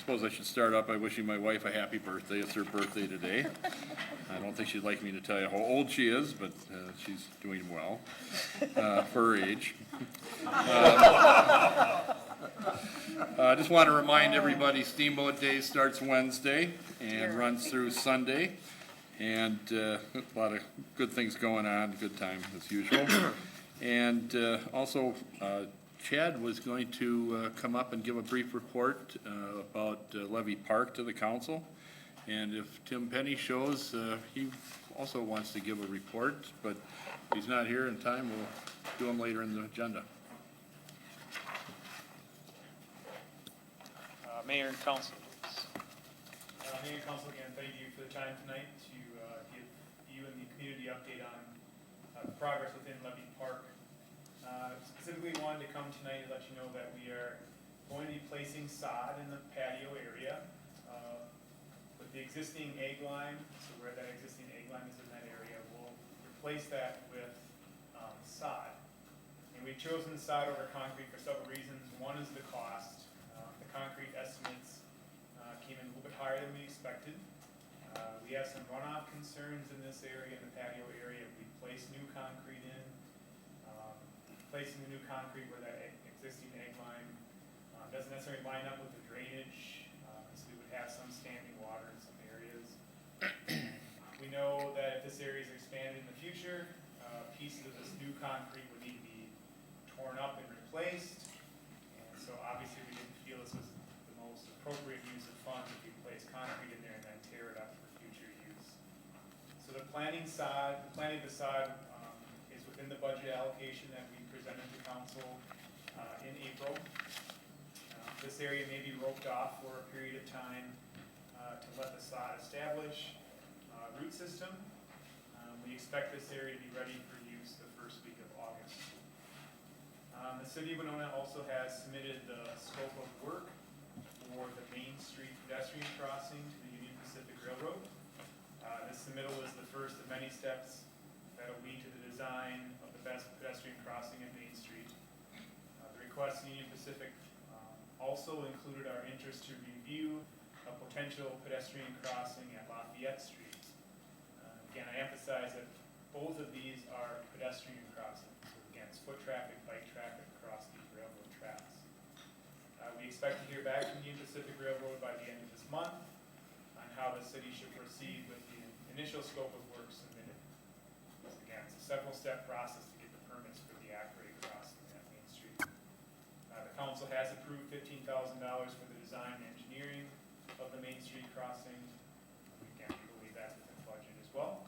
suppose I should start up by wishing my wife a happy birthday. It's her birthday today. I don't think she'd like me to tell you how old she is, but she's doing well for her age. I just want to remind everybody Steamboat Day starts Wednesday and runs through Sunday. And a lot of good things going on, good time as usual. And also, Chad was going to come up and give a brief report about Levy Park to the council. And if Tim Penny shows, he also wants to give a report, but if he's not here in time, we'll do him later in the agenda. Mayor and council, please. Mayor and council, again, thank you for the time tonight to give you and the community update on progress within Levy Park. Specifically wanted to come tonight to let you know that we are going to be placing sod in the patio area with the existing egg line. So where that existing egg line is in that area, we'll replace that with sod. And we've chosen sod over concrete for several reasons. One is the cost. The concrete estimates came in a little bit higher than we expected. We have some runoff concerns in this area, in the patio area. We place new concrete in. Placing the new concrete where that existing egg line doesn't necessarily line up with the drainage, so we would have some standing water in some areas. We know that if this area is expanded in the future, pieces of this new concrete would need to be torn up and replaced. And so obviously we didn't feel this was the most appropriate use of funds if we place concrete in there and then tear it up for future use. So the planning of the sod is within the budget allocation that we presented to council in April. This area may be roped off for a period of time to let the sod establish root system. We expect this area to be ready for use the first week of August. The city of Winona also has submitted the scope of work for the Main Street pedestrian crossing to the Union Pacific Railroad. This submittal is the first of many steps that will lead to the design of the best pedestrian crossing at Main Street. The request to Union Pacific also included our interest to review a potential pedestrian crossing at Lafayette Street. Again, I emphasize that both of these are pedestrian crossings. So again, it's foot traffic, bike traffic across these railroad tracks. We expect to hear back from Union Pacific Railroad by the end of this month on how the city should proceed with the initial scope of work submitted. Again, it's a several-step process to get the permits for the at-grade crossing at Main Street. The council has approved $15,000 for the design and engineering of the Main Street crossing. Again, we believe that's within budget as well.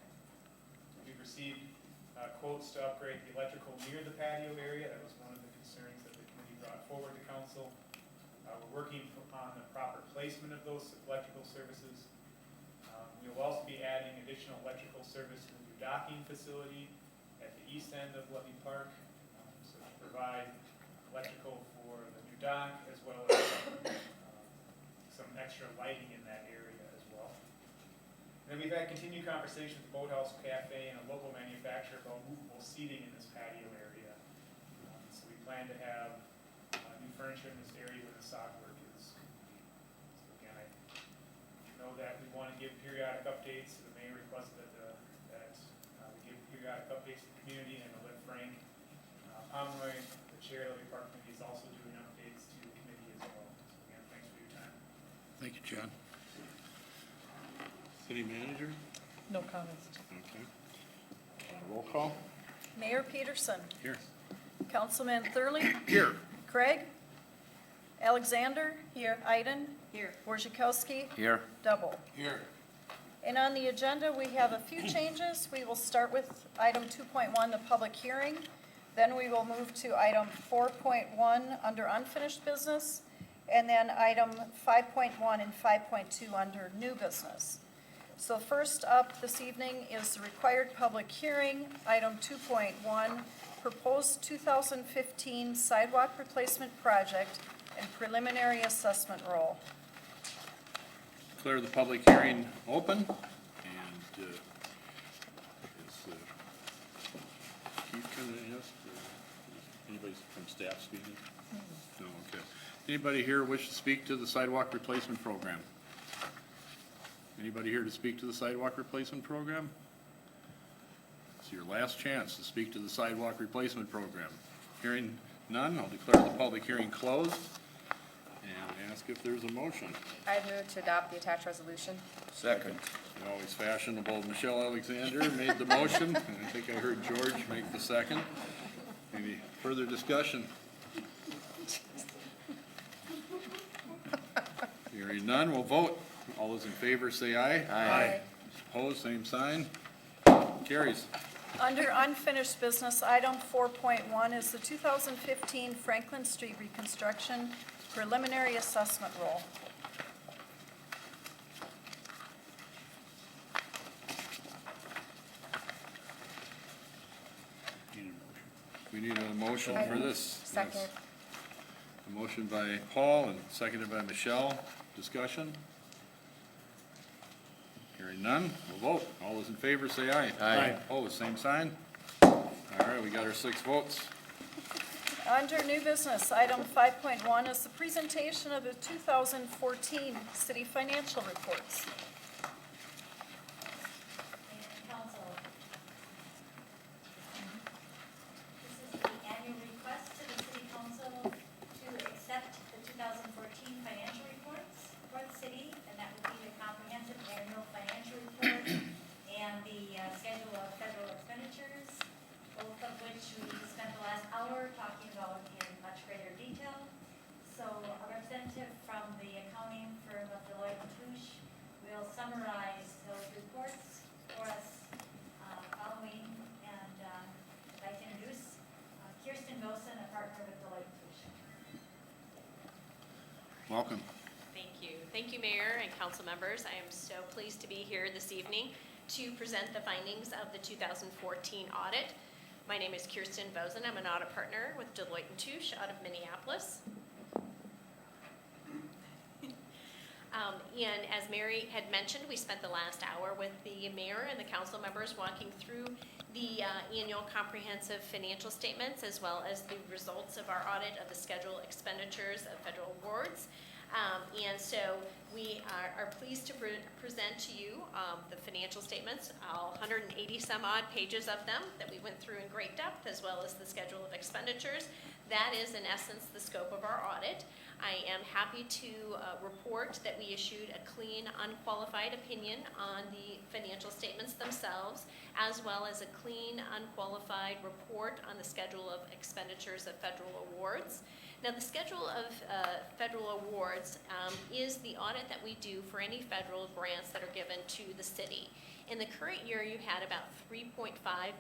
We've received quotes to upgrade the electrical near the patio area. That was one of the concerns that the committee brought forward to council. We're working on the proper placement of those electrical services. We will also be adding additional electrical service to the new docking facility at the east end of Levy Park, so to provide electrical for the new dock as well as some extra lighting in that area as well. And then we've had continued conversations with the Boathouse Cafe and a local manufacturer about movable seating in this patio area. So we plan to have new furniture in this area when the sod work is complete. So again, I know that we want to give periodic updates. The mayor requested that we give periodic updates to the community, and I'll let Frank Pomeroy, the chair of the Park Committee, is also doing updates to the committee as well. So again, thanks for your time. Thank you, John. City manager? No comments. Okay. Roll call? Mayor Peterson. Here. Councilman Thurley. Here. Craig. Alexander. Here. Iden. Here. Wojciechowski. Here. Double. Here. And on the agenda, we have a few changes. We will start with item 2.1, the public hearing. Then we will move to item 4.1 under unfinished business, and then item 5.1 and 5.2 under new business. So first up this evening is the required public hearing, item 2.1, proposed 2015 sidewalk replacement project and preliminary assessment roll. Declare the public hearing open, and is Keith going to ask, or is anybody from staff speaking? No, okay. Anybody here wish to speak to the sidewalk replacement program? Anybody here to speak to the sidewalk replacement program? It's your last chance to speak to the sidewalk replacement program. Hearing none, I'll declare the public hearing closed and ask if there's a motion. I move to adopt the attached resolution. Second. Always fashionable, Michelle Alexander made the motion, and I think I heard George make the second. Any further discussion? Hearing none, we'll vote. All those in favor say aye. Aye. Opposed, same sign. Carries. Under unfinished business, item 4.1 is the 2015 Franklin Street reconstruction preliminary assessment roll. We need a motion for this. Second. Yes. A motion by Paul and seconded by Michelle. Discussion? Hearing none, we'll vote. All those in favor say aye. Aye. Opposed, same sign. All right, we got our 6 votes. Under new business, item 5.1 is the presentation of the 2014 city financial reports. Council. This is the annual request to the city council to accept the 2014 financial reports for the city, and that would be the comprehensive annual financial report and the schedule of federal expenditures, both of which we spent the last hour talking about in much greater detail. So a representative from the accounting firm of Deloitte & Touche will summarize those reports for us following, and I'd like to introduce Kirsten Vosen, a partner with Deloitte & Touche. Welcome. Thank you. Thank you, Mayor and council members. I am so pleased to be here this evening to present the findings of the 2014 audit. My name is Kirsten Vosen. I'm an audit partner with Deloitte & Touche out of Minneapolis. And as Mary had mentioned, we spent the last hour with the mayor and the council members walking through the annual comprehensive financial statements as well as the results of our audit of the schedule expenditures of federal awards. And so we are pleased to present to you the financial statements, all 180 some odd pages of them that we went through in great depth, as well as the schedule of expenditures. That is in essence the scope of our audit. I am happy to report that we issued a clean, unqualified opinion on the financial statements themselves, as well as a clean, unqualified report on the schedule of expenditures of federal awards. Now, the schedule of federal awards is the audit that we do for any federal grants that are given to the city. In the current year, you had about $3.5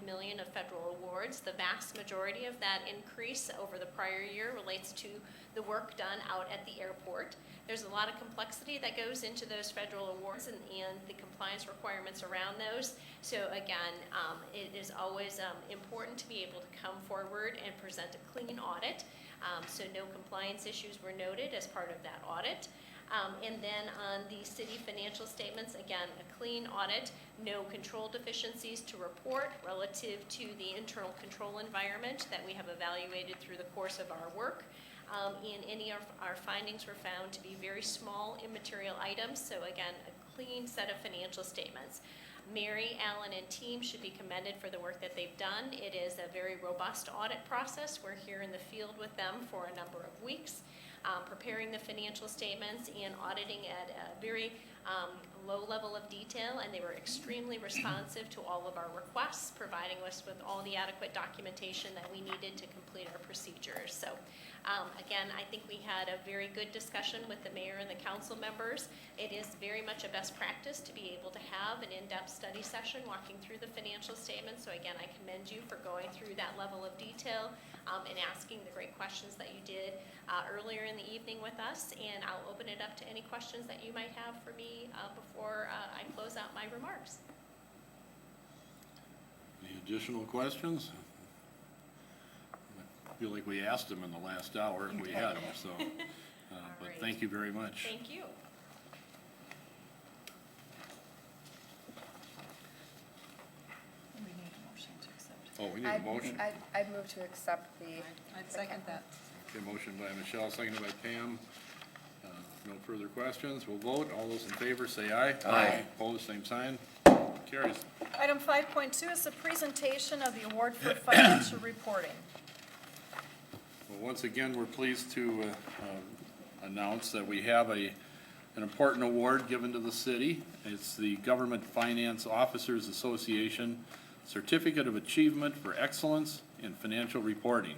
million of federal awards. The vast majority of that increase over the prior year relates to the work done out at the airport. There's a lot of complexity that goes into those federal awards and the compliance requirements around those. So again, it is always important to be able to come forward and present a clean audit. So no compliance issues were noted as part of that audit. And then on the city financial statements, again, a clean audit, no control deficiencies to report relative to the internal control environment that we have evaluated through the course of our work. And any of our findings were found to be very small immaterial items. So again, a clean set of financial statements. Mary, Allen, and team should be commended for the work that they've done. It is a very robust audit process. We're here in the field with them for a number of weeks, preparing the financial statements and auditing at a very low level of detail, and they were extremely responsive to all of our requests, providing us with all the adequate documentation that we needed to complete our procedures. So again, I think we had a very good discussion with the mayor and the council members. It is very much a best practice to be able to have an in-depth study session walking through the financial statements. So again, I commend you for going through that level of detail and asking the great questions that you did earlier in the evening with us. And I'll open it up to any questions that you might have for me before I close out my remarks. Any additional questions? I feel like we asked them in the last hour if we had them, so, but right. thank you very much. Thank you. We need a motion to accept. Oh, we need a motion? I'd move to accept the. I'd second that. Okay, motion by Michelle, seconded by Pam. No further questions. We'll vote. All those in favor say aye. Aye. Opposed, same sign. Carries. Item 5.2 is the presentation of the award for financial reporting. Well, once again, we're pleased to announce that we have an important award given to the city. It's the Government Finance Officers Association Certificate of Achievement for Excellence in Financial Reporting,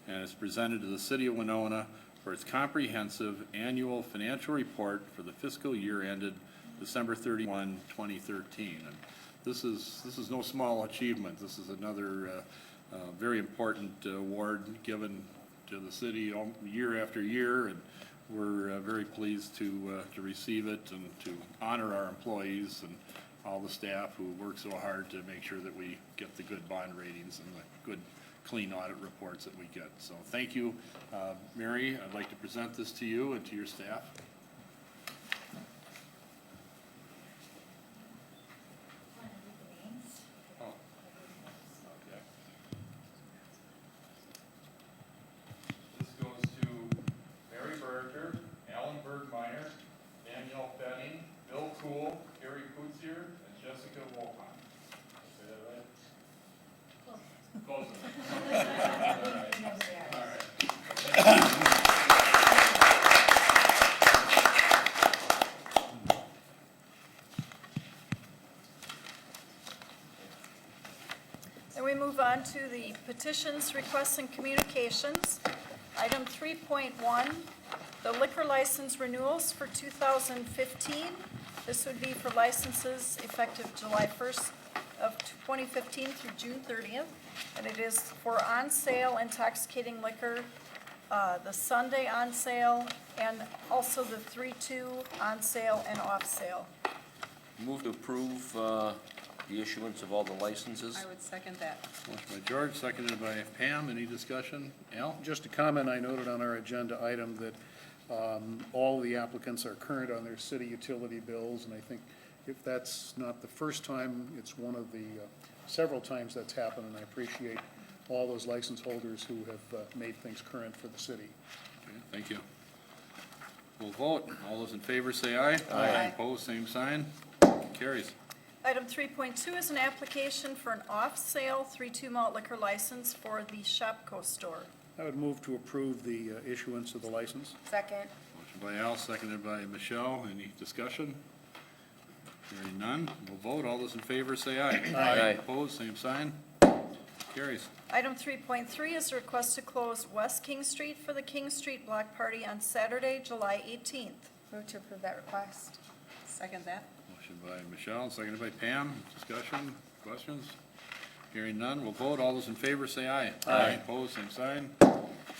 and it's presented to the city of Winona for its comprehensive annual financial report for the fiscal year ended December 31, 2013. And this is no small achievement. This is another very important award given to the city year after year, and we're very pleased to receive it and to honor our employees and all the staff who work so hard to make sure that we get the good bond ratings and the good clean audit reports that we get. So thank you. Mary, I'd like to present this to you and to your staff. Want to read the names? Oh, okay. This goes to Mary Berger, Alan Bergmeyer, Danielle Fetting, Bill Cool, Gary Kutzier, and Jessica Wolfon. Say that right? Close enough. All right. Then we move on to the petitions, requests, and communications. Item 3.1, the liquor license renewals for 2015. This would be for licenses effective July 1st of 2015 through June 30th. And it is for on-sale intoxicating liquor, the Sunday on-sale, and also the 3/2 on-sale and off-sale. Move to approve the issuance of all the licenses. I would second that. Motion by George, seconded by Pam. Any discussion? Al? Just a comment, I noted on our agenda item that all the applicants are current on their city utility bills, and I think if that's not the first time, it's one of the several times that's happened, and I appreciate all those license holders who have made things current for the city. Okay, thank you. We'll vote. All those in favor say aye. Aye. Opposed, same sign. Carries. Item 3.2 is an application for an off-sale 3/2 malt liquor license for the Shopko store. I would move to approve the issuance of the license. Second. Motion by Al, seconded by Michelle. Any discussion? Hearing none, we'll vote. All those in favor say aye. Aye. Opposed, same sign. Carries. Item 3.3 is a request to close West King Street for the King Street Block Party on Saturday, July 18th. Move to approve that request. Second that. Motion by Michelle, seconded by Pam. Discussion, questions? Hearing none, we'll vote. All those in favor say aye. Aye. Opposed, same sign.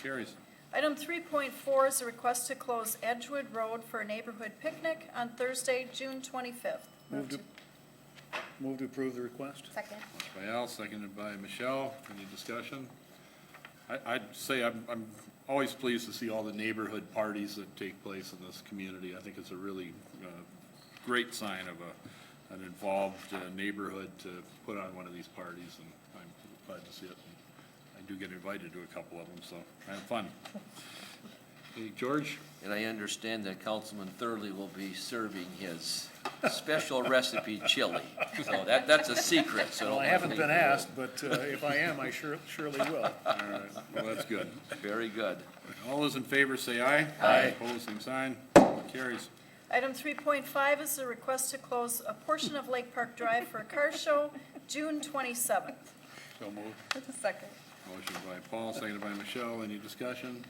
Carries. Item 3.4 is a request to close Edgewood Road for a neighborhood picnic on Thursday, June 25th. Move to approve the request. Second. Motion by Al, seconded by Michelle. Any discussion? I'd say I'm always pleased to see all the neighborhood parties that take place in this community. I think it's a really great sign of an involved neighborhood to put on one of these parties, and I'm glad to see it. I do get invited to a couple of them, so I have fun. Hey, George? And I understand that Councilman Thurley will be serving his special recipe chili. So that's a secret, so Well, don't. I haven't been asked, but if I am, I surely will. All right, well, that's good. Very good. All those in favor say aye. Aye. Opposed, same sign. Carries. Item 3.5 is a request to close a portion of Lake Park Drive for a car show, June 27th. So moved. Second. Motion by Paul, seconded by Michelle. Any discussion?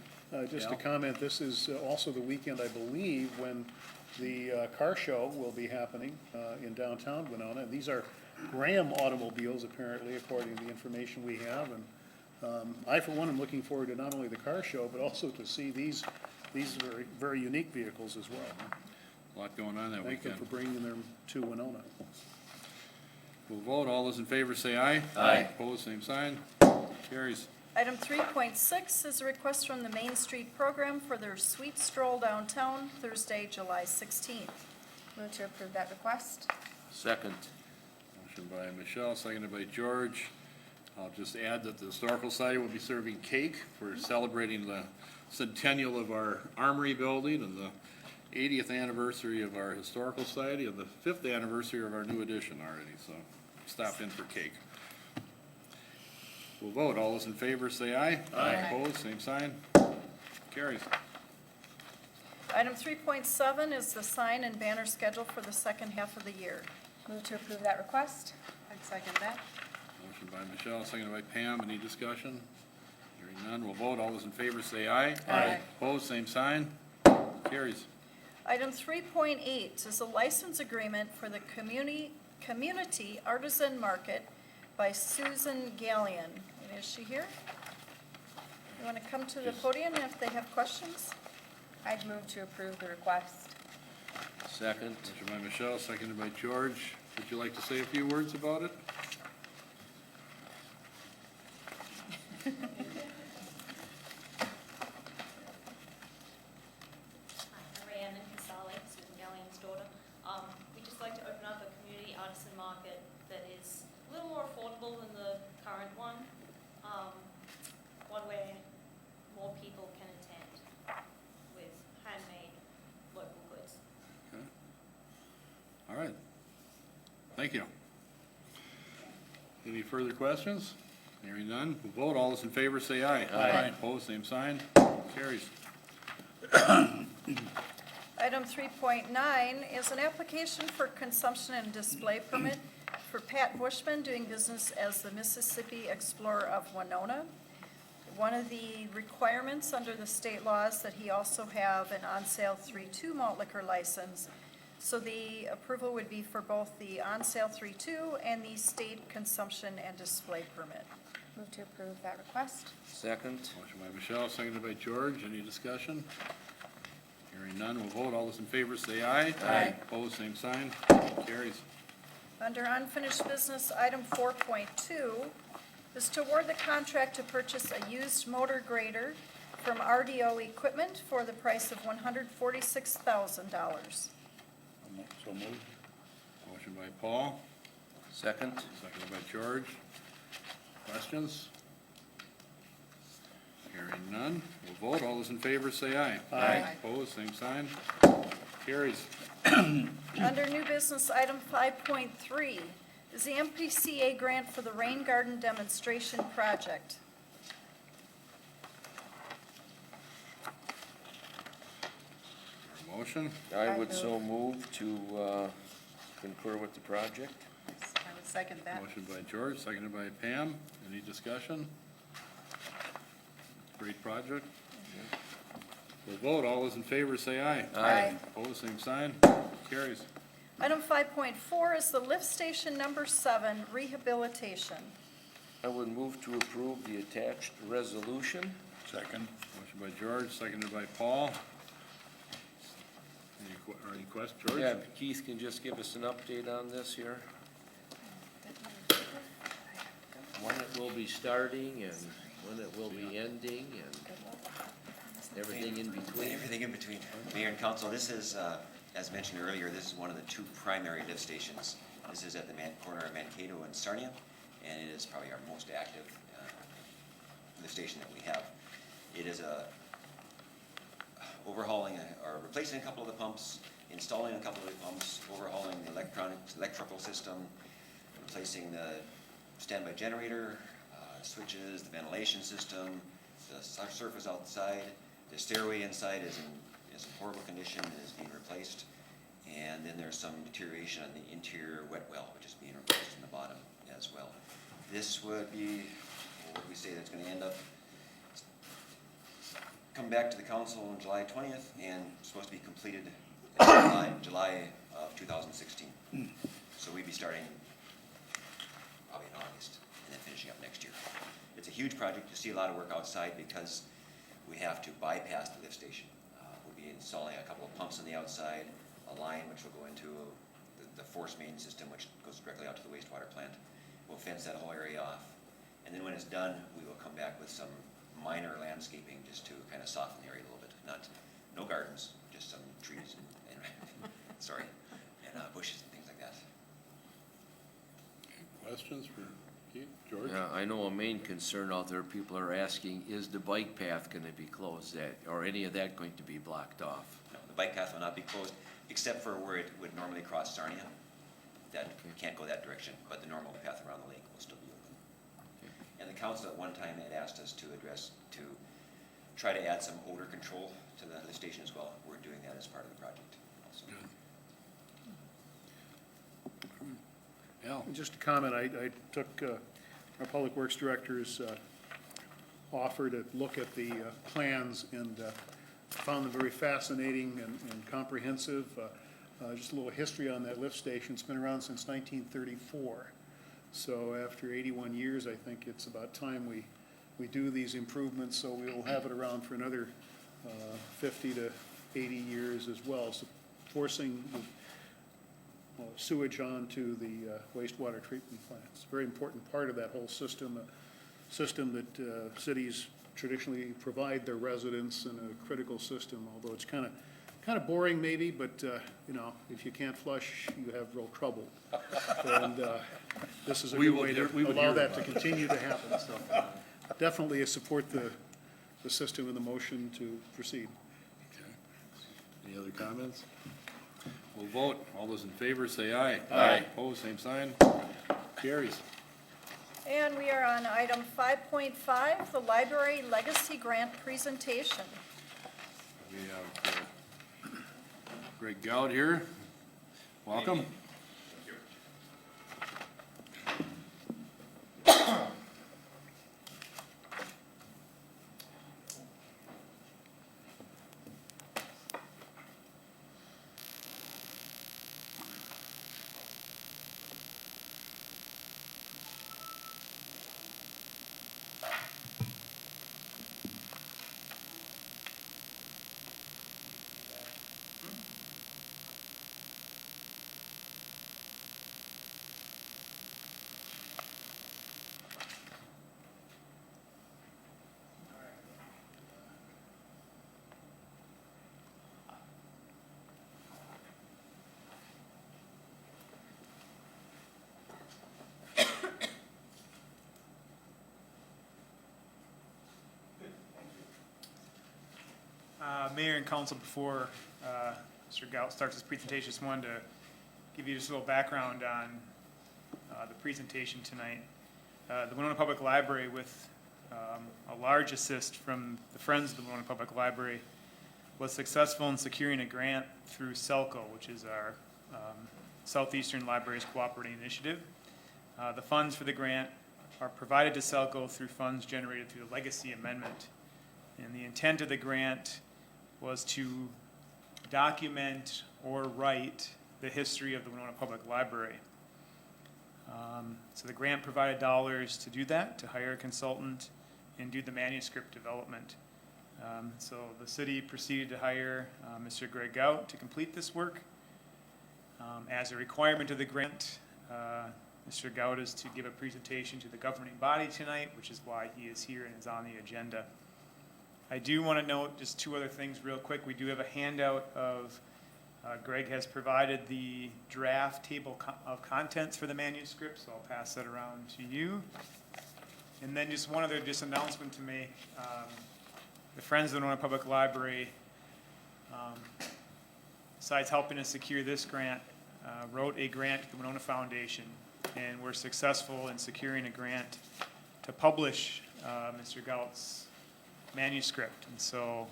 Just a Al? comment, this is also the weekend, I believe, when the car show will be happening in downtown Winona. And these are Graham automobiles, apparently, according to the information we have. And I, for one, am looking forward to not only the car show, but also to see these very, very unique vehicles as well. A lot going on that Thank them weekend. for bringing them to Winona. We'll vote. All those in favor say aye. Aye. Opposed, same sign. Carries. Item 3.6 is a request from the Main Street Program for their Sweet Stroll downtown, Thursday, July 16th. Move to approve that request. Second. Motion by Michelle, seconded by George. I'll just add that the Historical Society will be serving cake for celebrating the centennial of our Armory building and the 80th anniversary of our Historical Society and the 5th anniversary of our new addition already, so stop in for cake. We'll vote. All those in favor say aye. Aye. Opposed, same sign. Carries. Item 3.7 is the sign and banner schedule for the second half of the year. Move to approve that request. I'd second that. Motion by Michelle, seconded by Pam. Any discussion? Hearing none, we'll vote. All those in favor say aye. Aye. Opposed, same sign. Carries. Item 3.8 is a license agreement for the community artisan market by Susan Gallion. And is she here? You want to come to the podium if they have questions? I'd move to approve the request. Second. Motion by Michelle, seconded by George. Would you like to say a few words about it? Rhiannon Casale, Susan Gallion's daughter. We'd just like to open up a community artisan market that is a little more affordable than the current one. One where more people can attend with handmade local goods. Okay. All right. Thank you. Any further questions? Hearing none, we'll vote. All those in favor say aye. Aye. Opposed, same sign. Carries. Item 3.9 is an application for consumption and display permit for Pat Bushman doing business as the Mississippi Explorer of Winona. One of the requirements under the state law is that he also have an on-sale 3.2 malt liquor license. So the approval would be for both the on-sale 3.2 and the state consumption and display permit. Move to approve that request. Second. Motion by Michelle, seconded by George. Any discussion? Hearing none, we'll vote. All those in favor say aye. Aye. Opposed, same sign. Carries. Under unfinished business, item 4.2 is to award the contract to purchase a used motor grader from RDO Equipment for the price of $146,000. So moved. Motion by Paul, Second. seconded by George. Questions? Hearing none, we'll vote. All those in favor say aye. Aye. Opposed, same sign. Carries. Under new business, item 5.3 is the MPCA grant for the rain garden demonstration project. Motion, I would so move to concur with the project. I would second that. motion by George, seconded by Pam. Any discussion? Great project. We'll vote. All those in favor say aye. Aye. Opposed, same sign. Carries. Item 5.4 is the lift station number 7 rehabilitation. I would move to approve the attached resolution. Second. Motion by George, seconded by Paul. Any questions, George? Yeah, Keith can just give us an update on this here. When it will be starting and when it will be ending and everything in between. Everything in between. Mayor and council, this is, as mentioned earlier, this is one of the two primary lift stations. This is at the corner of Mankato and Sarnia, and it is probably our most active lift station that we have. It is overhauling or replacing a couple of the pumps, installing a couple of the pumps, overhauling the electrical system, replacing the standby generator, switches, the ventilation system, the surface outside. The stairway inside is in horrible condition and is being replaced. And then there's some deterioration on the interior wet well, which is being replaced in the bottom as well. This would be, what we say that's going to end up, come back to the council on July 20th and supposed to be completed in July of 2016. So we'd be starting probably in August and then finishing up next year. It's a huge project. You see a lot of work outside because we have to bypass the lift station. We'll be installing a couple of pumps on the outside, a line which will go into the force main system, which goes directly out to the wastewater plant. We'll fence that whole area off. And then when it's done, we will come back with some minor landscaping just to kind of soften the area a little bit. No gardens, just some trees and sorry, and bushes and things like that. Questions for Okay, George? Yeah, I know a main concern out there, people are asking, is the bike path gonna be closed, or any of that going to be blocked off? No, the bike path will not be closed, except for where it would normally cross Sarnia. That Okay. can't go that direction, but the normal path around the lake will still be open. And the council at one time had asked us to try to add some odor control to the lift station as well. We're doing that as part of the project also. Al? Just a comment, I took our Public Works Director's offer to look at the plans and found them very fascinating and comprehensive. Just a little history on that lift station. It's been around since 1934. So after 81 years, I think it's about time we do these improvements, so we will have it around for another 50 to 80 years as well. So forcing the sewage onto the wastewater treatment plant. It's a very important part of that whole system, a system that cities traditionally provide their residents in a critical system, although it's kind of boring maybe, but, you know, if you can't flush, you have real trouble. And this is a good way to allow that to continue to happen, so definitely support the system and the motion to proceed. Okay. Any other comments? We'll vote. All those in favor, say aye. Aye. Opposed, same sign. Carries. And we are on item 5.5, the library legacy grant presentation. We have Greg Goud here. Welcome. Mayor and council, before Mr. Gout starts his presentation, just wanted to give you just a little background on the presentation tonight. The Winona Public Library, with a large assist from the Friends of the Winona Public Library, was successful in securing a grant through CELCO, which is our Southeastern Libraries Cooperating Initiative. The funds for the grant are provided to CELCO through funds generated through the Legacy Amendment. And the intent of the grant was to document or write the history of the Winona Public Library. So the grant provided dollars to do that, to hire a consultant and do the manuscript development. So the city proceeded to hire Mr. Greg Gout to complete this work. As a requirement of the grant, Mr. Gout is to give a presentation to the governing body tonight, which is why he is here and is on the agenda. I do want to note just two other things real quick. We do have a handout of, Greg has provided the draft table of contents for the manuscript, so I'll pass that around to you. And then just one other announcement to make. The Friends of the Winona Public Library, besides helping us secure this grant, wrote a grant to the Winona Foundation, and we're successful in securing a grant to publish Mr. Gout's manuscript. And so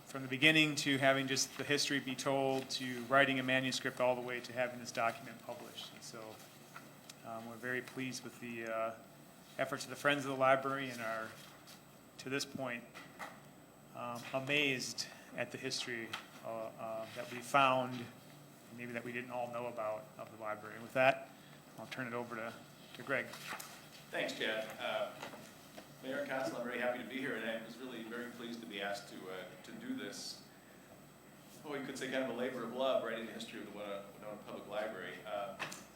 from the beginning to having just the history be told, to writing a manuscript, all the way to having this document published. And so we're very pleased with the efforts of the Friends of the Library, and are, to this point, amazed at the history that we found, maybe that we didn't all know about, of the library. And with that, I'll turn it over to Greg. Thanks, Chad. Mayor and Council, I'm very happy to be here, and I was really very pleased to be asked to do this. Oh, you could say kind of a labor of love, writing the history of the Winona Public Library.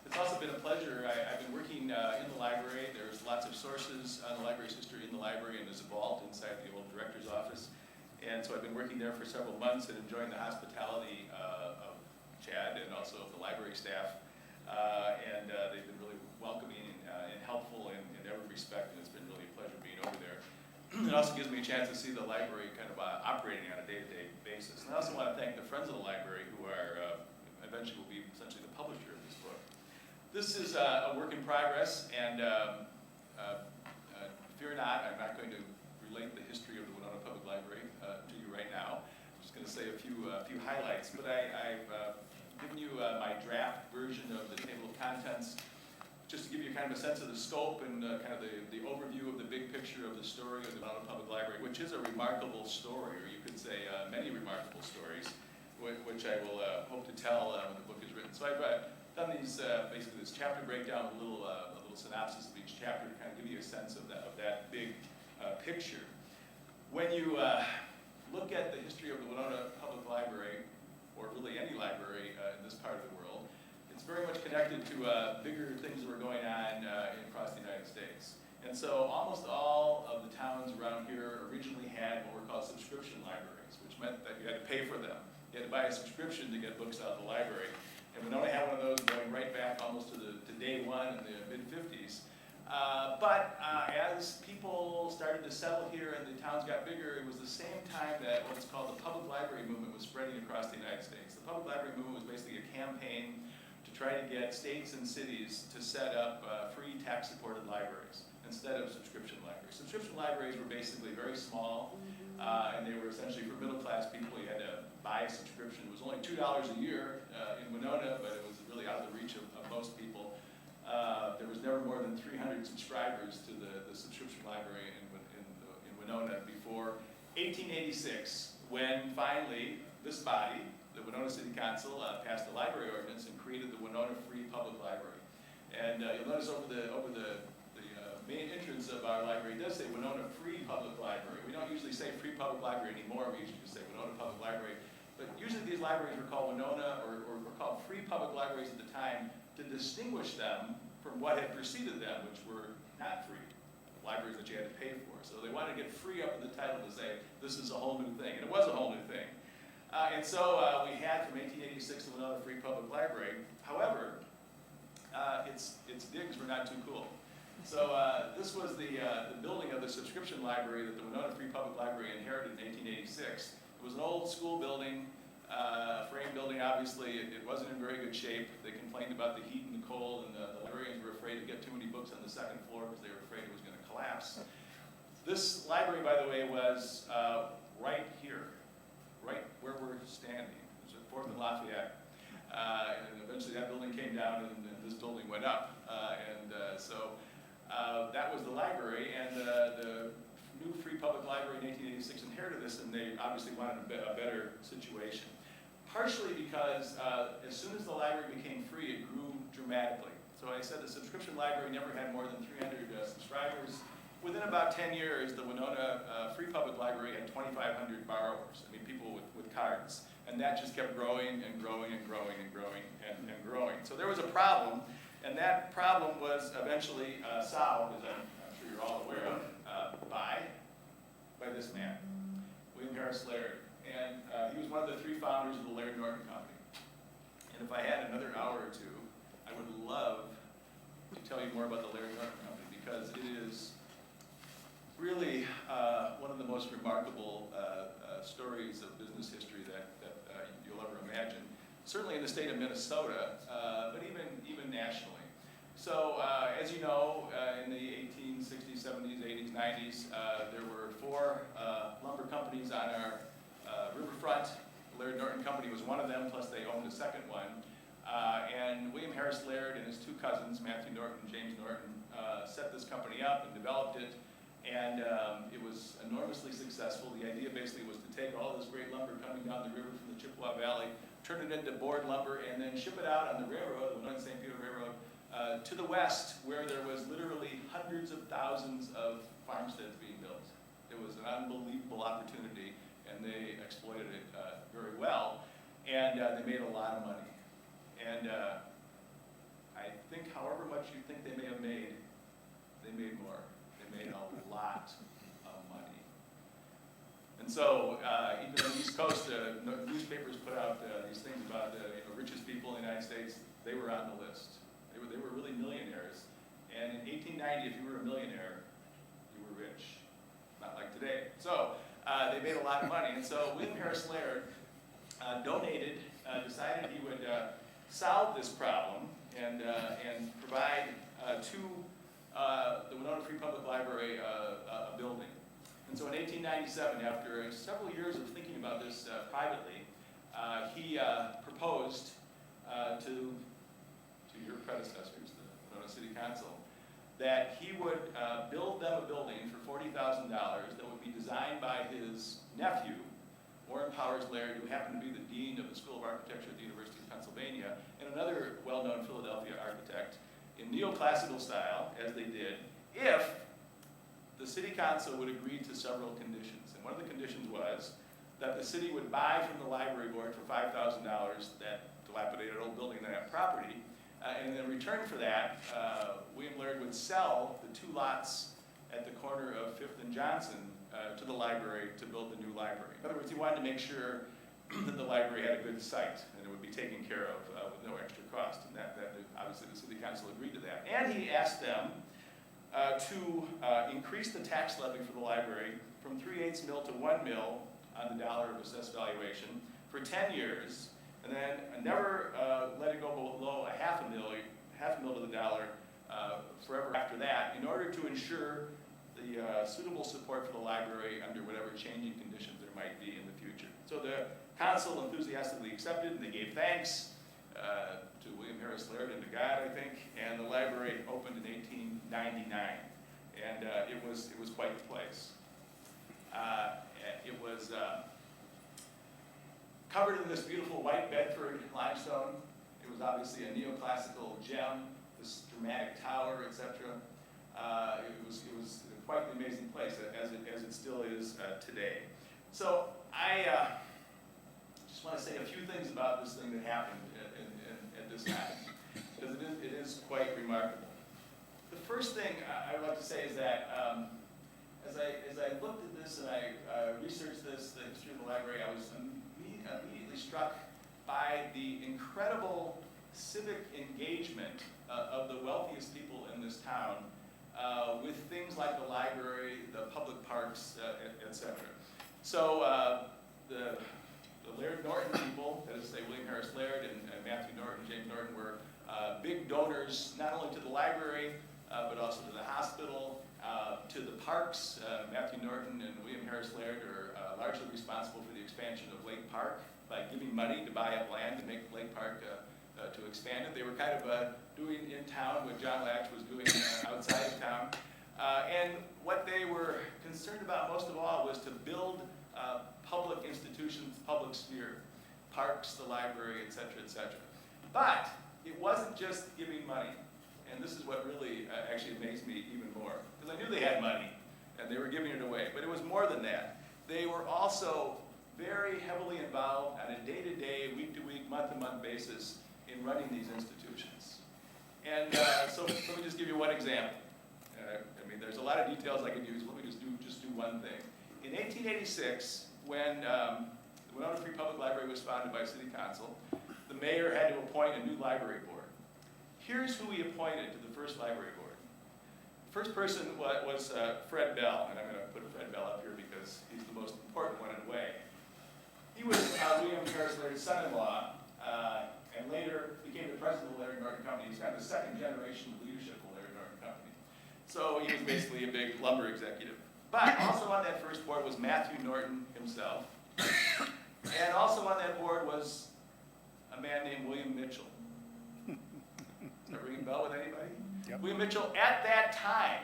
It's also been a pleasure. I've been working in the library. There's lots of sources on the library's history in the library, and there's a vault inside the old director's office. And so I've been working there for several months and enjoying the hospitality of Chad and also of the library staff. And they've been really welcoming and helpful respect, and it's been really a pleasure being over there. It also gives me a chance to see the library kind of operating on a day-to-day basis. And I also want to thank the Friends of the Library, who are eventually will be essentially the publisher of this book. This is a work in progress, and fear not, I'm not going to relate the history of the Winona Public Library to you right now. I'm just going to say a few highlights, but I've given you my draft version of the table of contents, just to give you kind of a sense of the scope and kind of the overview of the big picture of the story of the Winona Public Library, which is a remarkable story, or you could say many remarkable stories, which I will hope to tell when the book is written. So I've done these, basically this chapter breakdown, a little synopsis of each chapter to kind of give you a sense of that big picture. When you look at the history of the Winona Public Library, or really any library in this part of the world, it's very much connected to bigger things that were going on across the United States. And so almost all of the towns around here originally had what were called subscription libraries, which meant that you had to pay for them. You had to buy a subscription to get books out of the library. And Winona had one of those going right back almost to day one in the mid-50s. But as people started to settle here and the towns got bigger, it was the same time that what's called the public library movement was spreading across the United States. The public library movement was basically a campaign to try to get states and cities to set up free tax-supported libraries instead of subscription libraries. Subscription libraries were basically very small, and they were essentially for middle-class people. You had to buy a subscription. It was only $2 a year in Winona, but it was really out of the reach of most people. There was never more than 300 subscribers to the subscription library in Winona before 1886, when finally this body, the Winona City Council, passed the library ordinance and created the Winona Free Public Library. And you'll notice over the main entrance of our library, it does say Winona Free Public Library. We don't usually say Free Public Library anymore. We usually just say Winona Public Library. But usually these libraries were called Winona or were called Free Public Libraries at the time to distinguish them from what had preceded them, which were not free, libraries that you had to pay for. So they wanted to get free up in the title to say, this is a whole new thing. And it was a whole new thing. And so we had from 1886 the Winona Free Public Library. However, its digs were not too cool. So this was the building of the subscription library that the Winona Free Public Library inherited in 1886. It was an old school building, frame building. Obviously, it wasn't in very good shape. They complained about the heat and the cold, and the librarians were afraid to get too many books on the second floor because they were afraid it was going to collapse. This library, by the way, was right here, right where we're standing. It was at 4th and Lafayette. And eventually that building came down and this building went up. So that was the library, and the new Free Public Library in 1886 inherited this, and they obviously wanted a better situation. Partially because as soon as the library became free, it grew dramatically. So I said the subscription library never had more than 300 subscribers. Within about 10 years, the Winona Free Public Library had 2,500 borrowers. I mean, people with cards. And that just kept growing and growing and growing and growing and growing. So there was a problem, and that problem was eventually solved, as I'm sure you're all aware of, by this man, William Harris Laird. And he was one of the 3 founders of the Laird Norton Company. And if I had another hour or two, I would love to tell you more about the Laird Norton Company, because it is really one of the most remarkable stories of business history that you'll ever imagine. Certainly in the state of Minnesota, but even nationally. So as you know, in the 1860s, 70s, 80s, 90s, there were 4 lumber companies on our riverfront. The Laird Norton Company was one of them, plus they owned a second one. And William Harris Laird and his 2 cousins, Matthew Norton and James Norton, set this company up and developed it. And it was enormously successful. The idea basically was to take all this great lumber coming down the river from the Chippewa Valley, turn it into board lumber, and then ship it out on the railroad, the Winona St. Peter Railroad, to the west, where there was literally hundreds of thousands of farmsteads being built. It was an unbelievable opportunity, and they exploited it very well, and they made a lot of money. And I think however much you think they may have made, they made more. They made a lot of money. And so, even on the East Coast, newspapers put out these things about the richest people in the United States. They were on the list. They were really millionaires. And in 1890, if you were a millionaire, you were rich. Not like today. So they made a lot of money. And so William Harris Laird decided he would solve this problem and provide to the Winona Free Public Library a building. And so in 1897, after several years of thinking about this privately, he proposed to your predecessors, the Winona City Council, that he would build them a building for $40,000 that would be designed by his nephew, Warren Powers Laird, who happened to be the dean of the School of Architecture at the University of Pennsylvania, and another well-known Philadelphia architect, in neoclassical style, as they did, if the city council would agree to several conditions. And one of the conditions was that the city would buy from the library board for $5,000 that dilapidated old building on that property, and in return for that, William Laird would sell the 2 lots at the corner of 5th and Johnson to the library to build the new library. In other words, he wanted to make sure that the library had a good site and it would be taken care of with no extra cost. And that obviously the city council agreed to that. And he asked them to increase the tax levy for the library from 3/8 mil to 1 mil on the dollar of assessed valuation for 10 years, and then never let it go below a half a mil to the dollar forever after that, in order to ensure the suitable support for the library under whatever changing conditions there might be in the future. So the council enthusiastically accepted, and they gave thanks to William Harris Laird and to God, I think, and the library opened in 1899, and it was quite the place. It was covered in this beautiful white Bedford limestone. It was obviously a neoclassical gem, this dramatic tower, etc. It was quite the amazing place, as it still is today. So I just want to say a few things about this thing that happened at this time, because it is quite remarkable. The first thing I would like to say is that as I looked at this and I researched this, the history of the library, I was immediately struck by the incredible civic engagement of the wealthiest people in this town with things like the library, the public parks, etc. So the Laird Norton people, that is to say William Harris Laird and Matthew Norton, James Norton, were big donors not only to the library but also to the hospital, to the parks. Matthew Norton and William Harris Laird are largely responsible for the expansion of Lake Park by giving money to buy up land to make Lake Park to expand it. They were kind of doing in town what John Latch was doing outside of town. And what they were concerned about most of all was to build public institutions, public sphere, parks, the library, et cetera, et cetera. But it wasn't just giving money. And this is what really actually amazed me even more. Because I knew they had money and they were giving it away. But it was more than that. They were also very heavily involved on a day-to-day, week-to-week, month-to-month basis in running these institutions. And so let me just give you one example. I mean, there's a lot of details I could use. Let me just do one thing. In 1886, when the Winona Free Public Library was founded by City Council, the mayor had to appoint a new library board. Here's who he appointed to the first library board. The first person was Fred Bell, and I'm going to put Fred Bell up here because he's the most important one in a way. He was William Harris Laird's son-in-law, and later became the president of the Laird Norton Company. He's kind of the second generation of leadership of the Laird Norton Company. So he was basically a big lumber executive. But also on that first board was Matthew Norton himself. And also on that board was a man named William Mitchell. Does that ring a bell with anybody? Yep. William Mitchell, at that time,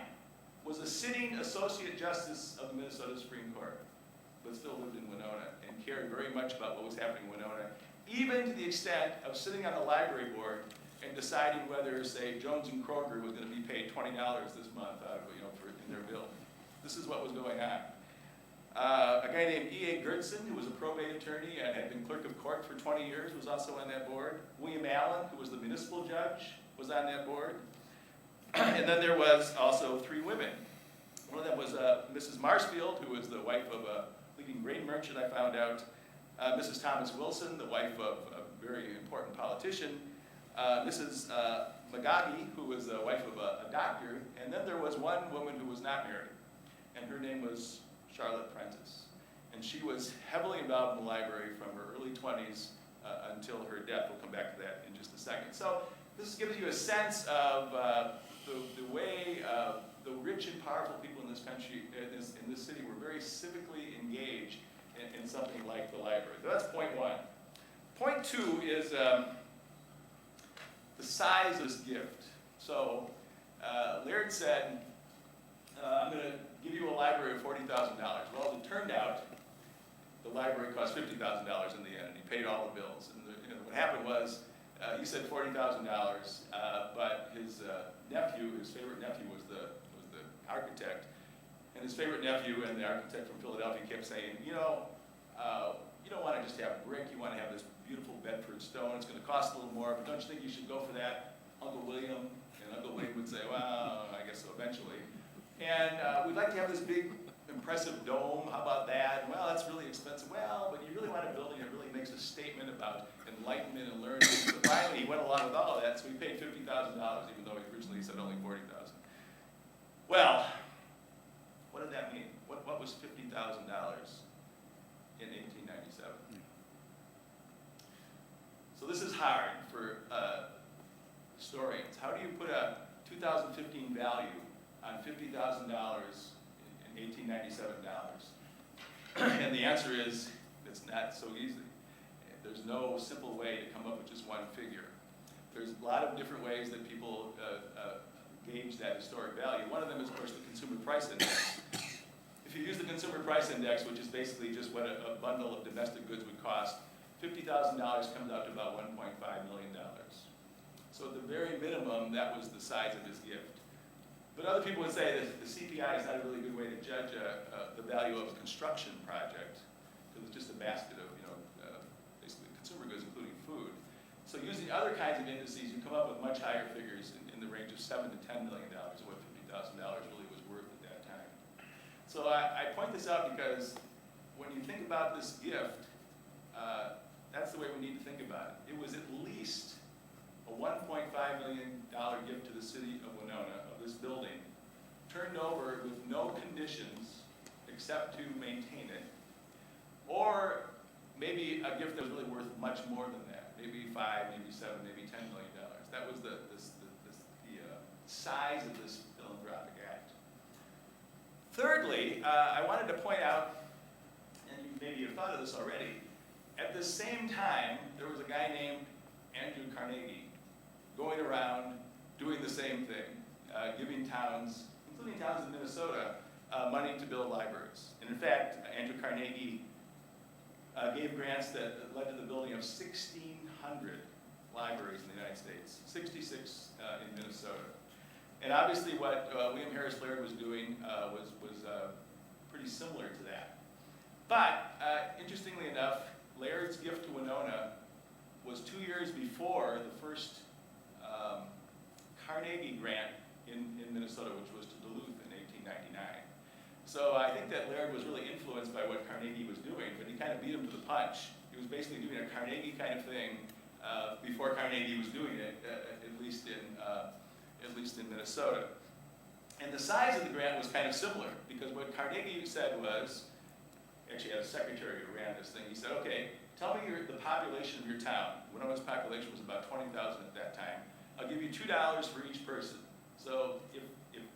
was a sitting Associate Justice of the Minnesota Supreme Court, but still lived in Winona and cared very much about what was happening in Winona, even to the extent of sitting on the library board and deciding whether, say, Jones and Kroger was going to be paid $20 this month out of, in their bill. This is what was going on. A guy named E.A. Gertson, who was a probate attorney and had been clerk of court for 20 years, was also on that board. William Allen, who was the municipal judge, was on that board. And then there was also 3 women. One of them was Mrs. Marsfield, who was the wife of a leading grain merchant, I found out. Mrs. Thomas Wilson, the wife of a very important politician. Mrs. Magagi, who was the wife of a doctor, and then there was one woman who was not married, and her name was Charlotte Prentice. And she was heavily involved in the library from her early 20s until her death. We'll come back to that in just a second. So this gives you a sense of the way the rich and powerful people in this country, in this city, were very civically engaged in something like the library. So that's point one. Point two is the size of this gift. So Laird said, I'm going to give you a library of $40,000. Well, as it turned out, the library cost $50,000 in the end, and he paid all the bills. And what happened was, he said $40,000, but his nephew, his favorite nephew, was the architect, and his favorite nephew and the architect from Philadelphia kept saying, you don't want to just have brick, you want to have this beautiful Bedford stone. It's going to cost a little more, but don't you think you should go for that, Uncle William? And Uncle William would say, well, I guess so eventually. And we'd like to have this big, impressive dome. How about that? Well, that's really expensive. Well, but you really want a building that really makes a statement about enlightenment and learning. So finally, he went along with all of that, so he paid $50,000, even though he originally said only $40,000. Well, what did that mean? What was $50,000 in 1897? So this is hard for historians. How do you put a 2015 value on $50,000 in 1897 dollars? And the answer is, it's not so easy. There's no simple way to come up with just one figure. There's a lot of different ways that people gauge that historic value. One of them is, of course, the Consumer Price Index. If you use the Consumer Price Index, which is basically just what a bundle of domestic goods would cost, $50,000 comes out to about $1.5 million. So at the very minimum, that was the size of his gift. But other people would say that the CPI is not a really good way to judge the value of a construction project, because it's just a basket of, basically consumer goods, including food. So using other kinds of indices, you come up with much higher figures in the range of $7 to $10 million of what $50,000 really was worth at that time. So I point this out because when you think about this gift, that's the way we need to think about it. It was at least a $1.5 million gift to the city of Winona, of this building, turned over with no conditions except to maintain it, or maybe a gift that was really worth much more than that, maybe $5, maybe $7, maybe $10 million. That was the size of this philanthropic act. Thirdly, I wanted to point out, and you maybe have thought of this already, at the same time, there was a guy named Andrew Carnegie going around doing the same thing, giving towns, including towns in Minnesota, money to build libraries. And in fact, Andrew Carnegie gave grants that led to the building of 1,600 libraries in the United States, 66 in Minnesota. And obviously what William Harris Laird was doing was pretty similar to that. But interestingly enough, Laird's gift to Winona was 2 years before the first Carnegie grant in Minnesota, which was to Duluth in 1899. So I think that Laird was really influenced by what Carnegie was doing, but he kind of beat him to the punch. He was basically doing a Carnegie kind of thing before Carnegie was doing it, at least in Minnesota. And the size of the grant was kind of similar, because what Carnegie said was, actually had a secretary who ran this thing, he said, okay, tell me the population of your town. Winona's population was about 20,000 at that time. I'll give you $2 for each person. So if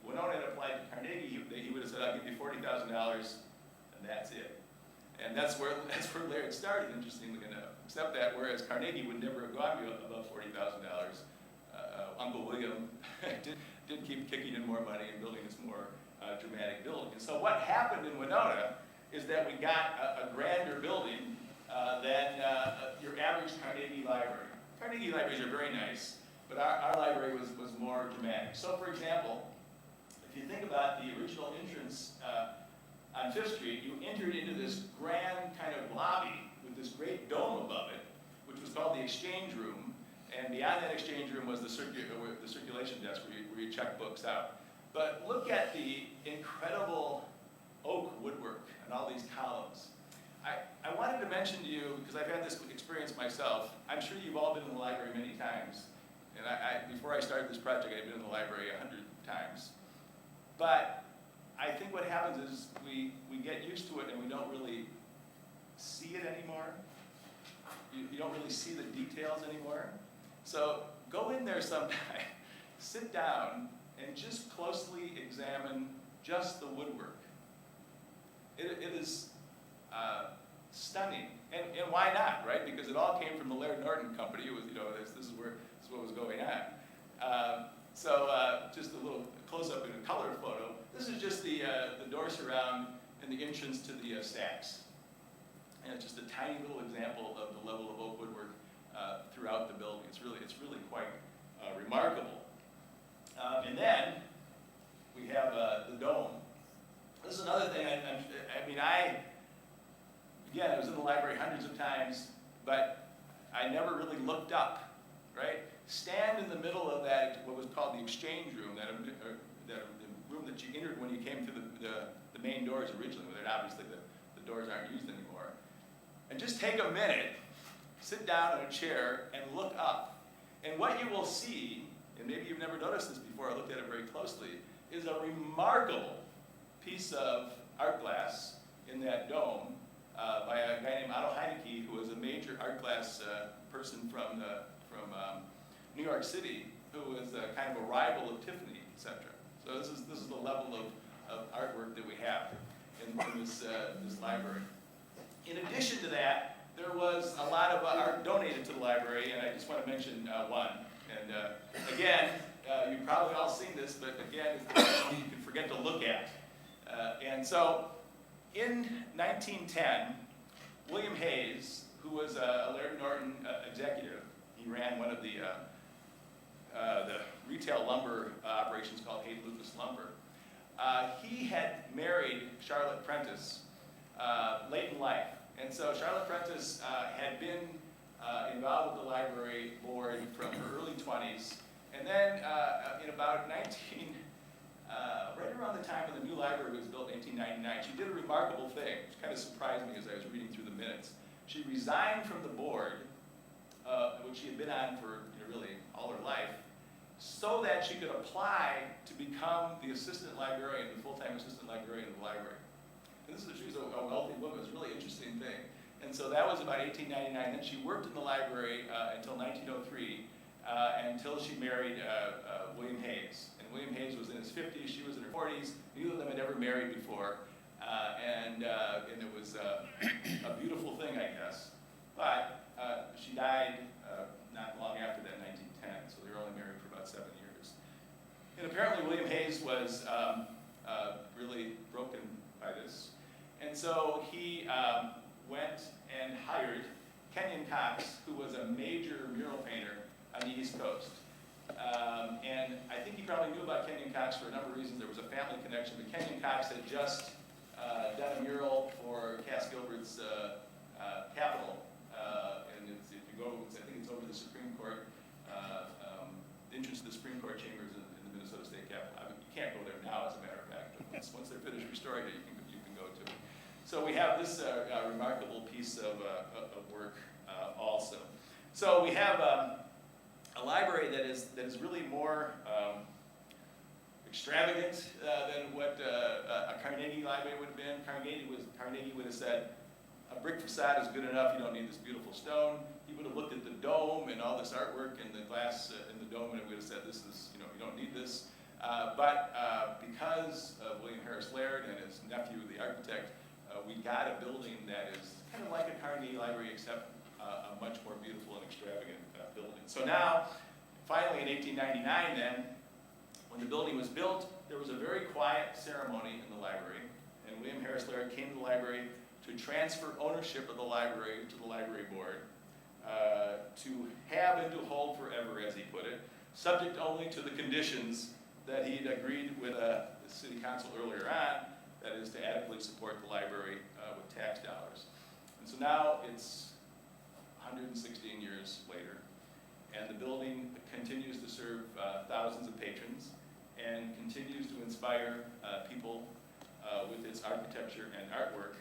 Winona had applied to Carnegie, he would have said, I'll give you $40,000, and that's it. And that's where Laird started, interestingly enough. Except that whereas Carnegie would never have gone above $40,000, Uncle William did keep kicking in more money and building this more dramatic building. And so what happened in Winona is that we got a grander building than your average Carnegie library. Carnegie libraries are very nice, but our library was more dramatic. So for example, if you think about the original entrance on 5th Street, you entered into this grand kind of lobby with this great dome above it, which was called the Exchange Room. And beyond that Exchange Room was the circulation desk where you check books out. But look at the incredible oak woodwork and all these columns. I wanted to mention to you, because I've had this experience myself, I'm sure you've all been in the library many times, And before I started this project, I'd been in the library 100 times. But I think what happens is we get used to it and we don't really see it anymore. You don't really see the details anymore. So go in there sometime, sit down, and just closely examine just the woodwork. It is stunning, and why not, right? Because it all came from the Laird Norton Company. It was, this is what was going on. Just a little close-up in a color photo. This is just the door surround and the entrance to the stacks. And it's just a tiny little example of the level of oak woodwork throughout the building. It's really quite remarkable. And then we have the dome. This is another thing. Again, I was in the library hundreds of times, but I never really looked up, right? Stand in the middle of that, what was called the exchange room, the room that you entered when you came through the main doors originally, where obviously the doors aren't used anymore. And just take a minute, sit down in a chair, and look up. And what you will see, and maybe you've never noticed this before, I looked at it very closely, is a remarkable piece of art glass in that dome by a guy named Otto Heineke, who was a major art glass person from New York City, who was kind of a rival of Tiffany, etc. So this is the level of artwork that we have in this library. In addition to that, there was a lot of art donated to the library, and I just want to mention one. And again, you've probably all seen this, but again, it's one you can forget to look at. And so, in 1910, William Hayes, who was a Laird Norton executive, he ran one of the retail lumber operations called Hayes Lucas Lumber. He had married Charlotte Prentice late in life. And so Charlotte Prentice had been involved with the library board from her early 20s. And then in about right around the time when the new library was built in 1899, she did a remarkable thing, which kind of surprised me as I was reading through the minutes. She resigned from the board, which she had been on for really all her life, so that she could apply to become the assistant librarian, the full-time assistant librarian of the library. And she was a wealthy woman. It was a really interesting thing. And so that was about 1899. Then she worked in the library until 1903, until she married William Hayes. And William Hayes was in his 50s, she was in her 40s. Neither of them had ever married before. And it was a beautiful thing, I guess. But she died not long after that, 1910. So they were only married for about 7 years. And apparently William Hayes was really broken by this. And so he went and hired Kenyon Cox, who was a major mural painter on the East Coast. And I think he probably knew about Kenyon Cox for a number of reasons. There was a family connection, but Kenyon Cox had just done a mural for Cass Gilbert's Capitol. And if you go, I think it's over the Supreme Court, the entrance to the Supreme Court chambers in the Minnesota State Capitol. I mean, you can't go there now, as a matter of fact, but once they're finished restoring it, you can go to it. So we have this remarkable piece of work also. So we have a library that is really more extravagant than what a Carnegie library would have been. Carnegie would have said, a brick facade is good enough, you don't need this beautiful stone. He would have looked at the dome and all this artwork and the glass in the dome, and it would have said, this is, you don't need this. But because of William Harris Laird and his nephew, the architect, we got a building that is kind of like a Carnegie library, except a much more beautiful and extravagant building. So now, finally in 1899 then, when the building was built, there was a very quiet ceremony in the library, and William Harris Laird came to the library to transfer ownership of the library to the library board, to have and to hold forever, as he put it, subject only to the conditions that he'd agreed with the city council earlier on, that is to adequately support the library with tax dollars. And so now it's 116 years later, and the building continues to serve thousands of patrons and continues to inspire people with its architecture and artwork.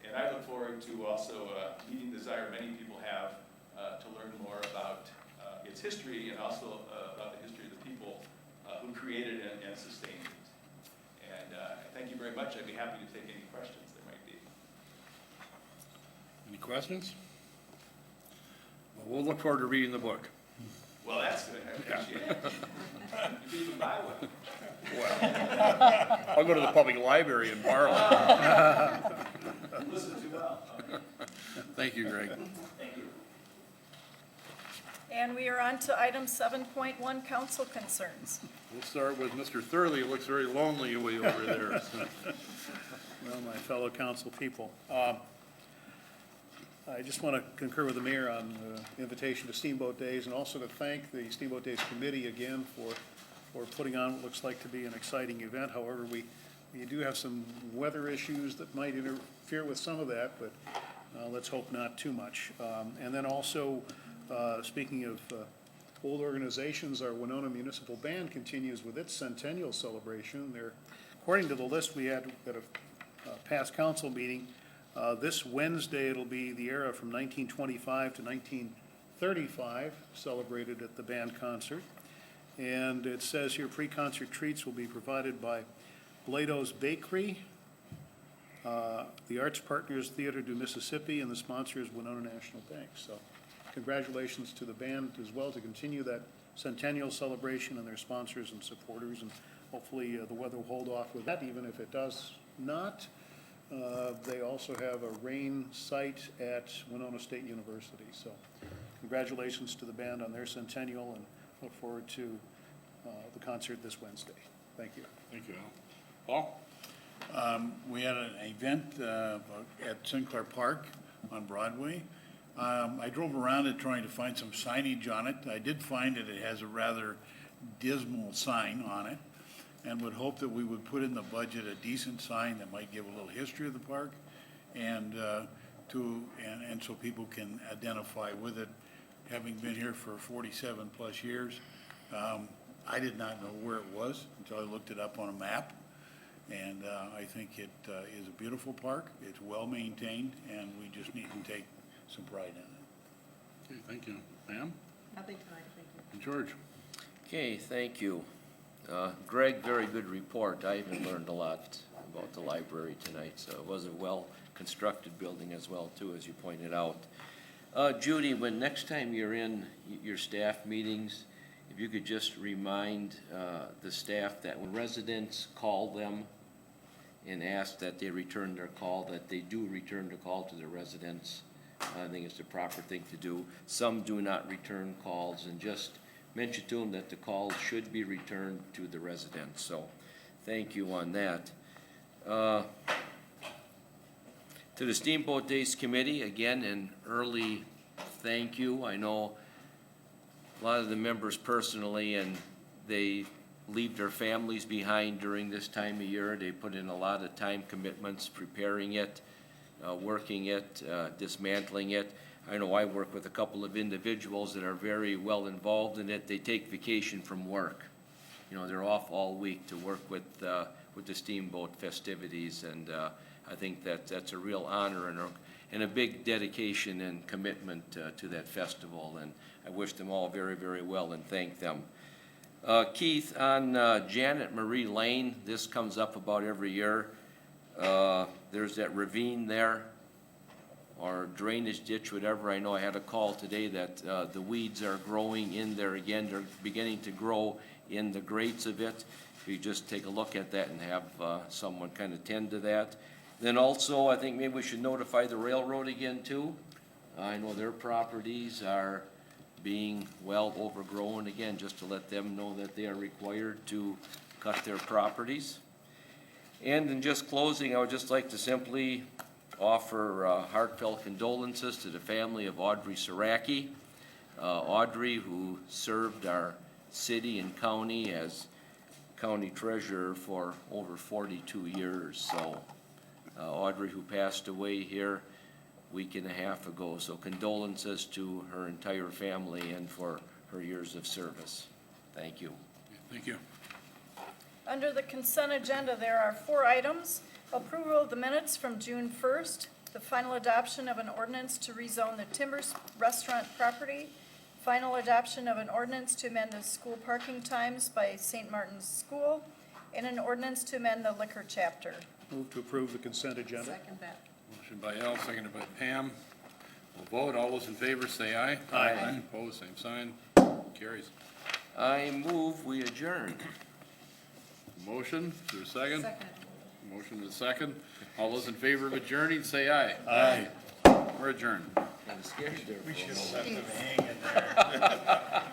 And I look forward to also meeting the desire many people have to learn more about its history and also about the history of the people who created it and sustained it. And thank you very much. I'd be happy to take any questions there might be. Any questions? Well, we'll look forward to reading the book. Well, that's good. I appreciate it. You can even buy one. I'll go to the public library and borrow it. Listen too well. Thank you, Greg. Thank you. And we are on to item 7.1, council concerns. We'll start with Mr. Thurley. It looks very lonely way over there. Well, my fellow council people, I just want to concur with the mayor on the invitation to Steamboat Days, and also to thank the Steamboat Days Committee again for putting on what looks like to be an exciting event. However, we do have some weather issues that might interfere with some of that, but let's hope not too much. And then also, speaking of old organizations, our Winona Municipal Band continues with its centennial celebration. They're, according to the list we had at a past council meeting, this Wednesday it'll be the era from 1925 to 1935, celebrated at the band concert. And it says here pre-concert treats will be provided by Blado's Bakery, the Arts Partners Theater du Mississippi, and the sponsor is Winona National Bank. So congratulations to the band as well to continue that centennial celebration and their sponsors and supporters. And hopefully the weather will hold off with that, even if it does not. They also have a rain site at Winona State University. So congratulations to the band on their centennial, and look forward to the concert this Wednesday. Thank you. Thank you, Al. Paul? We had an event at Sinclair Park on Broadway. I drove around it trying to find some signage on it. I did find that it has a rather dismal sign on it, and would hope that we would put in the budget a decent sign that might give a little history of the park, and so people can identify with it. Having been here for 47 plus years, I did not know where it was until I looked it up on a map. And I think it is a beautiful park. It's well maintained, and we just need to take some pride in it. Okay, thank you. Pam? Nothing tonight, thank you. And George? Okay, thank you. Greg, very good report. I even learned a lot about the library tonight, so it was a well-constructed building as well, too, as you pointed out. Judy, when next time you're in your staff meetings, if you could just remind the staff that when residents call them and ask that they return their call, that they do return the call to the residents. I think it's the proper thing to do. Some do not return calls, and just mention to them that the calls should be returned to the residents. So thank you on that. To the Steamboat Days Committee, again, an early thank you. I know a lot of the members personally, and they leave their families behind during this time of year. They put in a lot of time commitments preparing it, working it, dismantling it. I know I work with a couple of individuals that are very well involved in it. They take vacation from work. You know, they're off all week to work with the Steamboat festivities, and I think that's a real honor and a big dedication and commitment to that festival, and I wish them all very, very well and thank them. Keith, on Janet Marie Lane, this comes up about every year. There's that ravine there, or drainage ditch, whatever. I know I had a call today that the weeds are growing in there again. They're beginning to grow in the grates of it. If you just take a look at that and have someone kind of tend to that. Then also, I think maybe we should notify the railroad again too. I know their properties are being well overgrown again, just to let them know that they are required to cut their properties. And in just closing, I would just like to simply offer heartfelt condolences to the family of Audrey Saraki. Audrey, who served our city and county as county treasurer for over 42 years. So Audrey, who passed away here a week and a half ago. So condolences to her entire family and for her years of service. Thank you. Thank you. Under the consent agenda, there are 4 items. Approval of the minutes from June 1st, the final adoption of an ordinance to rezone the Timbers Restaurant property, final adoption of an ordinance to amend the school parking times by St. Martin's School, and an ordinance to amend the liquor chapter. Move to approve the consent agenda. Second that. Motion by Al, seconded by Pam. We'll vote. All those in favor say aye. Aye. Opposed, same sign. Carries. I move we adjourn. Motion, is there a second? Second. Motion is second. All those in favor of adjourning, say aye. Aye. We're adjourned. Kinda scared there for a moment. Left them hanging there.